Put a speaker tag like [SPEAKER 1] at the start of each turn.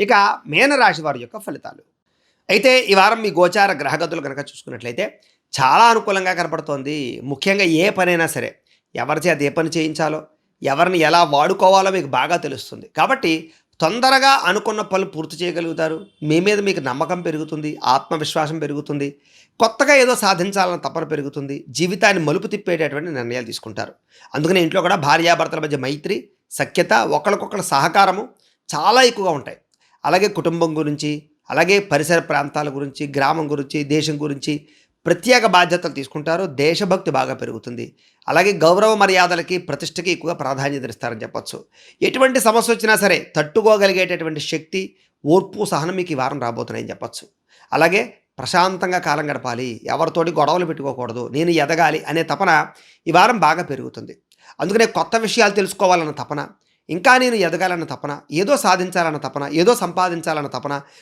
[SPEAKER 1] ఇక మీనరాశి వారి యొక్క ఫలితాలు. అయితే ఈ వారం మీ గోచార గ్రహగతులు గనక చూసుకున్నట్లయితే చాలా అనుకూలంగా కనపడుతోంది. ముఖ్యంగా ఏ పనైనా సరే, ఎవరి చేత ఏ పని చేయించాలో, ఎవరిని ఎలా వాడుకోవాలో మీకు బాగా తెలుస్తుంది. కాబట్టి తొందరగా అనుకున్న పనులు పూర్తి చేయగలుగుతారు. మీ మీద మీకు నమ్మకం పెరుగుతుంది. ఆత్మవిశ్వాసం పెరుగుతుంది. కొత్తగా ఏదో సాధించాలన్న తపన పెరుగుతుంది. జీవితాన్ని మలుపు తిప్పేటటువంటి నిర్ణయాలు తీసుకుంటారు. అందుకనే ఇంట్లో కూడా భార్యాభర్తల మధ్య మైత్రి, సఖ్యత, ఒకళ్ళకొకళ్ళ సహకారము చాలా ఎక్కువగా ఉంటాయి. అలాగే కుటుంబం గురించి, అలాగే పరిసర ప్రాంతాల గురించి, గ్రామం గురించి, దేశం గురించి ప్రత్యేక బాధ్యతలు తీసుకుంటారు. దేశభక్తి బాగా పెరుగుతుంది. అలాగే గౌరవ మర్యాదలకి, ప్రతిష్టకి ఎక్కువగా ప్రాధాన్యత ఇస్తారని చెప్పొచ్చు. ఎటువంటి సమస్య వచ్చినా సరే తట్టుకోగలిగేటటువంటి శక్తి, ఓర్పు, సహనం మీకు ఈ వారం రాబోతున్నాయని చెప్పొచ్చు. అలాగే ప్రశాంతంగా కాలం గడపాలి, ఎవరితోటి గొడవలు పెట్టుకోకూడదు, నేను ఎదగాలి అనే తపన ఈ వారం బాగా పెరుగుతుంది. అందుకనే కొత్త విషయాలు తెలుసుకోవాలన్న తపన, ఇంకా నేను ఎదగాలన్న తపన, ఏదో సాధించాలన్న తపన, ఏదో సంపాదించాలన్న తపన,